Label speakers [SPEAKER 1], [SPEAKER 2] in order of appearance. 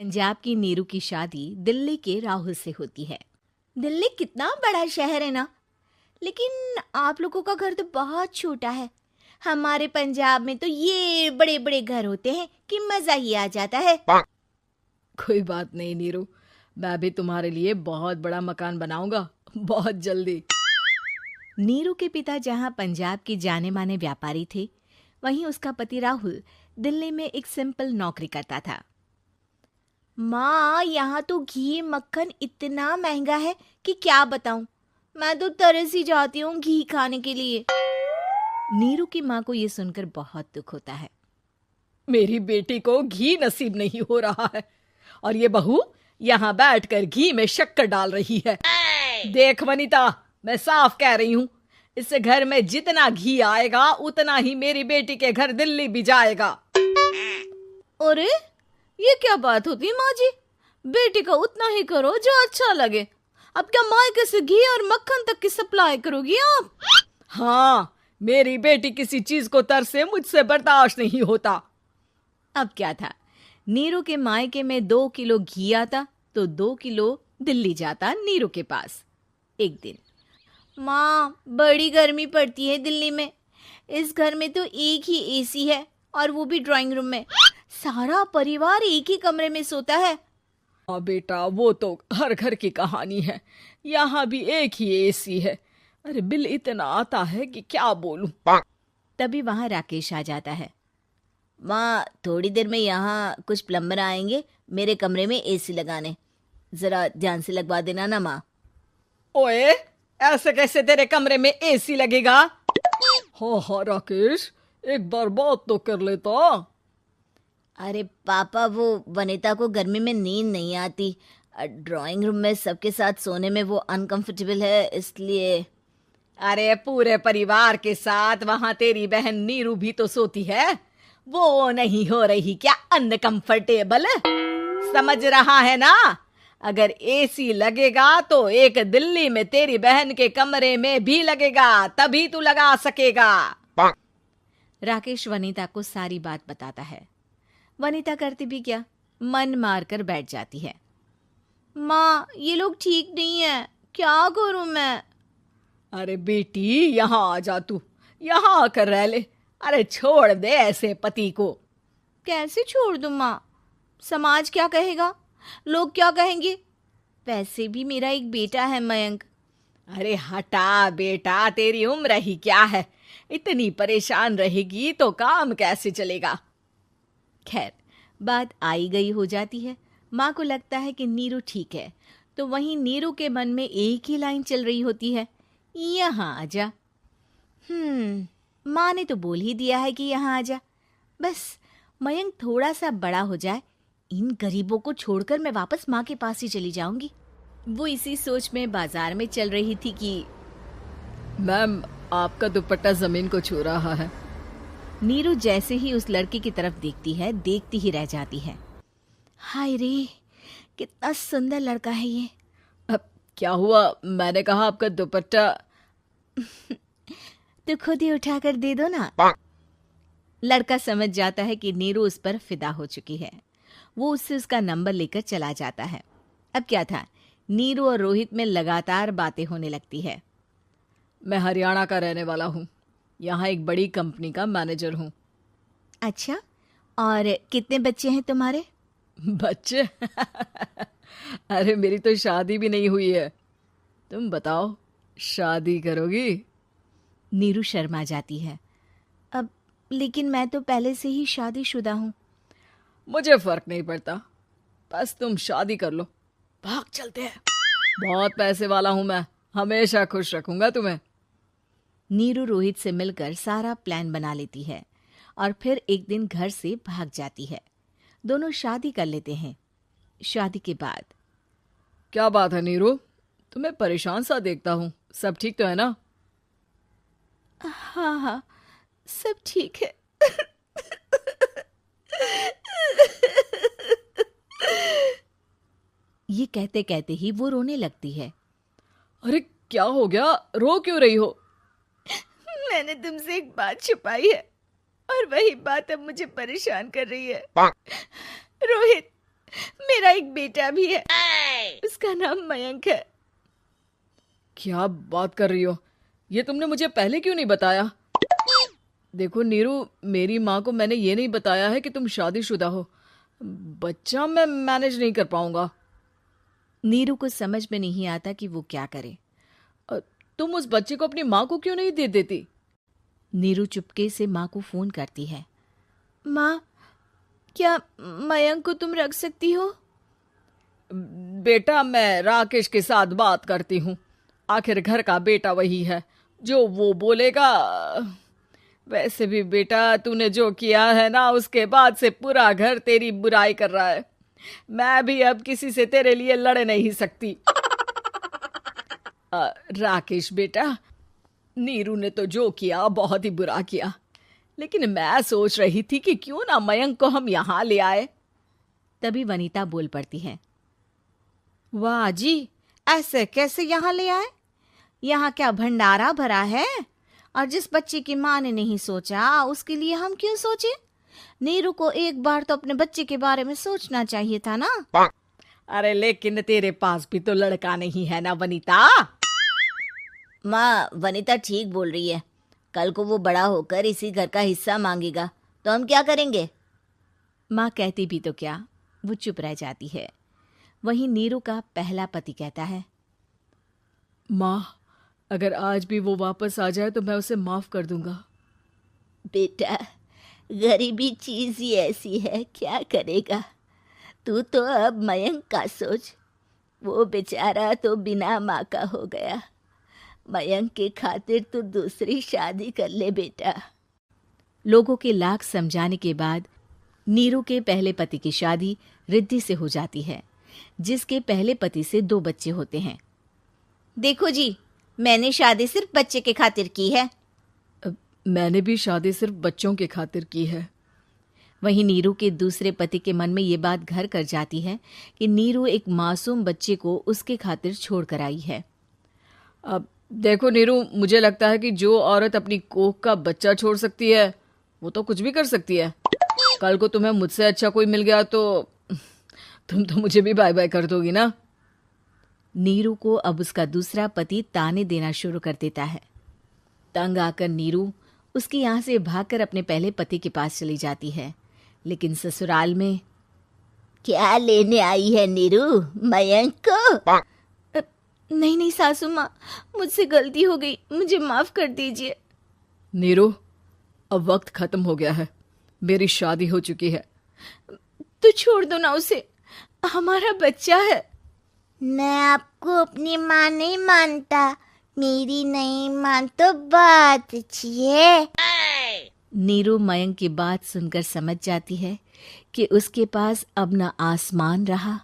[SPEAKER 1] पंजाब की नीरू की शादी दिल्ली के राहुल से होती है। दिल्ली कितना बड़ा शहर है ना, लेकिन आप लोगों का घर तो बहुत छोटा है। हमारे पंजाब में तो ये बड़े बड़े घर होते हैं कि मजा ही आ जाता है।
[SPEAKER 2] कोई बात नहीं नीरू, मैं भी तुम्हारे लिए बहुत बड़ा मकान बनाऊंगा बहुत जल्दी।
[SPEAKER 1] नीरू के पिता जहाँ पंजाब के जाने माने व्यापारी थे, वहीं उसका पति राहुल दिल्ली में एक सिंपल नौकरी करता था। माँ, यहाँ तो घी मक्खन इतना महंगा है कि क्या बताऊं। मैं तो तरस ही जाती हूँ घी खाने के लिए। नीरू की माँ को ये सुनकर बहुत दुख होता है।
[SPEAKER 2] मेरी बेटी को घी नसीब नहीं हो रहा है और ये बहू यहाँ बैठकर घी में शक्कर डाल रही है। देख वनिता, मैं साफ कह रही हूँ, इस घर में जितना घी आएगा उतना ही मेरी बेटी के घर दिल्ली भी जाएगा।
[SPEAKER 1] अरे ये क्या बात होती है माँ जी? बेटी का उतना ही करो जो अच्छा लगे। अब क्या मायके से घी और मक्खन तक की सप्लाई करोगी आप?
[SPEAKER 2] हाँ, मेरी बेटी किसी चीज को तरसे मुझसे बर्दाश्त नहीं होता।
[SPEAKER 1] अब क्या था, नीरू के मायके में 2 किलो घी आता तो 2 किलो दिल्ली जाता नीरू के पास। एक दिन, माँ बड़ी गर्मी पड़ती है दिल्ली में। इस घर में तो एक ही एसी है और वो भी ड्राइंग रूम में। सारा परिवार एक ही कमरे में सोता है।
[SPEAKER 2] हाँ बेटा, वो तो हर घर की कहानी है। यहाँ भी एक ही एसी है। अरे बिल इतना आता है कि क्या बोलूं।
[SPEAKER 1] तभी वहां राकेश आ जाता है। माँ, थोड़ी देर में यहाँ कुछ प्लम्बर आएंगे मेरे कमरे में एसी लगाने। जरा ध्यान से लगवा देना ना माँ।
[SPEAKER 2] ओए, ऐसे कैसे तेरे कमरे में एसी लगेगा? हाँ राकेश, एक बार बात तो कर लेता।
[SPEAKER 1] अरे पापा, वो वनिता को गर्मी में नींद नहीं आती। ड्राइंग रूम में सबके साथ सोने में वो अनकंफर्टेबल है, इसलिए।
[SPEAKER 2] अरे पूरे परिवार के साथ वहां तेरी बहन नीरू भी तो सोती है। वो नहीं हो रही क्या अनकंफर्टेबल? समझ रहा है ना? अगर एसी लगेगा तो एक दिल्ली में तेरी बहन के कमरे में भी लगेगा, तभी तू लगा सकेगा।
[SPEAKER 1] राकेश वनिता को सारी बात बताता है। वनिता करती भी क्या, मन मार कर बैठ जाती है। माँ, ये लोग ठीक नहीं है, क्या करूं मैं?
[SPEAKER 2] अरे बेटी, यहाँ आ जा, तू यहाँ आकर रह ले। अरे छोड़ दे ऐसे पति को।
[SPEAKER 1] कैसे छोड़ दूं माँ? समाज क्या कहेगा, लोग क्या कहेंगे? वैसे भी मेरा एक बेटा है मयंक।
[SPEAKER 2] अरे हटा बेटा, तेरी उम्र ही क्या है, इतनी परेशान रहेगी तो काम कैसे चलेगा।
[SPEAKER 1] खैर, बात आई गई हो जाती है। माँ को लगता है कि नीरू ठीक है, तो वहीं नीरू के मन में एक ही लाइन चल रही होती है, यहाँ आजा। माँ ने तो बोल ही दिया है कि यहाँ आजा। बस मयंक थोड़ा सा बड़ा हो जाए, इन गरीबों को छोड़कर मैं वापस माँ के पास ही चली जाऊंगी। वो इसी सोच में बाजार में चल रही थी कि
[SPEAKER 2] मैम, आपका दुपट्टा जमीन को छू रहा है।
[SPEAKER 1] नीरू जैसे ही उस लड़के की तरफ देखती है, देखती ही रह जाती है। हाय रे, कितना सुंदर लड़का है ये।
[SPEAKER 2] अब क्या हुआ? मैंने कहा आपका दुपट्टा।
[SPEAKER 1] तो खुद ही उठाकर दे दो ना। लड़का समझ जाता है कि नीरू उस पर फिदा हो चुकी है। वो उससे उसका नंबर लेकर चला जाता है। अब क्या था, नीरू और रोहित में लगातार बातें होने लगती है।
[SPEAKER 2] मैं हरियाणा का रहने वाला हूँ, यहाँ एक बड़ी कंपनी का मैनेजर हूँ।
[SPEAKER 1] अच्छा, और कितने बच्चे हैं तुम्हारे?
[SPEAKER 2] बच्चे? अरे मेरी तो शादी भी नहीं हुई है। तुम बताओ, शादी करोगी?
[SPEAKER 1] नीरू शर्मा जाती है। अब लेकिन मैं तो पहले से ही शादीशुदा हूँ।
[SPEAKER 2] मुझे फर्क नहीं पड़ता, बस तुम शादी कर लो, भाग चलते हैं। बहुत पैसे वाला हूं मैं, हमेशा खुश रखूंगा तुम्हें।
[SPEAKER 1] नीरू रोहित से मिलकर सारा प्लान बना लेती है और फिर एक दिन घर से भाग जाती है। दोनों शादी कर लेते हैं। शादी के बाद,
[SPEAKER 2] क्या बात है नीरू, तुम्हें परेशान सा देखता हूँ, सब ठीक तो है ना?
[SPEAKER 1] हाँ, सब ठीक है। ये कहते कहते ही वो रोने लगती है।
[SPEAKER 2] अरे क्या हो गया, रो क्यों रही हो?
[SPEAKER 1] मैंने तुमसे एक बात छुपाई है और वही बात अब मुझे परेशान कर रही है। रोहित, मेरा एक बेटा भी है, उसका नाम मयंक है।
[SPEAKER 2] क्या बात कर रही हो? ये तुमने मुझे पहले क्यों नहीं बताया? देखो नीरू, मेरी माँ को मैंने ये नहीं बताया है कि तुम शादीशुदा हो। बच्चा मैं मैनेज नहीं कर पाऊंगा।
[SPEAKER 1] नीरू को समझ में नहीं आता कि वो क्या करे।
[SPEAKER 2] तुम उस बच्चे को अपनी माँ को क्यों नहीं दे देती?
[SPEAKER 1] नीरू चुपके से माँ को फोन करती है। माँ, क्या मयंक को तुम रख सकती हो?
[SPEAKER 2] बेटा, मैं राकेश के साथ बात करती हूँ। आखिर घर का बेटा वही है, जो वो बोलेगा। वैसे भी बेटा, तूने जो किया है ना, उसके बाद से पूरा घर तेरी बुराई कर रहा है। मैं भी अब किसी से तेरे लिए लड़ नहीं सकती। राकेश बेटा, नीरू ने तो जो किया बहुत ही बुरा किया, लेकिन मैं सोच रही थी कि क्यों ना मयंक को हम यहाँ ले आए।
[SPEAKER 1] तभी वनीता बोल पड़ती है। वाह जी, ऐसे कैसे यहाँ ले आए? यहाँ क्या भंडारा भरा है? और जिस बच्चे की माँ ने नहीं सोचा, उसके लिए हम क्यों सोचे? नीरू को एक बार तो अपने बच्चे के बारे में सोचना चाहिए था ना।
[SPEAKER 2] अरे लेकिन तेरे पास भी तो लड़का नहीं है ना वनीता।
[SPEAKER 1] माँ, वनीता ठीक बोल रही है। कल को वो बड़ा होकर इसी घर का हिस्सा मांगेगा तो हम क्या करेंगे? माँ कहती भी तो क्या, वो चुप रह जाती है। वहीं नीरू का पहला पति कहता है।
[SPEAKER 2] माँ, अगर आज भी वो वापस आ जाए तो मैं उसे माफ कर दूंगा।
[SPEAKER 1] बेटा, गरीबी चीज ही ऐसी है, क्या करेगा? तू तो अब मयंक का सोच। वो बेचारा तो बिना माँ का हो गया। मयंक के खातिर तू दूसरी शादी कर ले बेटा। लोगों के लाख समझाने के बाद नीरू के पहले पति की शादी रिद्धि से हो जाती है, जिसके पहले पति से 2 बच्चे होते हैं। देखो जी, मैंने शादी सिर्फ बच्चे के खातिर की है।
[SPEAKER 2] मैंने भी शादी सिर्फ बच्चों के खातिर की है।
[SPEAKER 1] वहीं नीरू के दूसरे पति के मन में ये बात घर कर जाती है कि नीरू एक मासूम बच्चे को उसके खातिर छोड़ कर आई है।
[SPEAKER 2] अब देखो नीरू, मुझे लगता है कि जो औरत अपनी कोख का बच्चा छोड़ सकती है, वो तो कुछ भी कर सकती है। कल को तुम्हें मुझसे अच्छा कोई मिल गया तो तुम तो मुझे भी बाय बाय कर दोगी ना।
[SPEAKER 1] नीरू को अब उसका दूसरा पति ताने देना शुरू कर देता है। तंग आकर नीरू उसके यहाँ से भागकर अपने पहले पति के पास चली जाती है, लेकिन ससुराल में क्या लेने आई है नीरू, मयंक को? नहीं नहीं सासू माँ, मुझसे गलती हो गई, मुझे माफ कर दीजिए।
[SPEAKER 2] नीरू, अब वक्त खत्म हो गया है, मेरी शादी हो चुकी है।
[SPEAKER 1] तो छोड़ दो ना उसे, हमारा बच्चा है। मैं आपको अपनी माँ नहीं मानता, मेरी नहीं मान तो बात अच्छी है। नीरू मयंक की बात सुनकर समझ जाती है कि उसके पास अब न आसमान रहा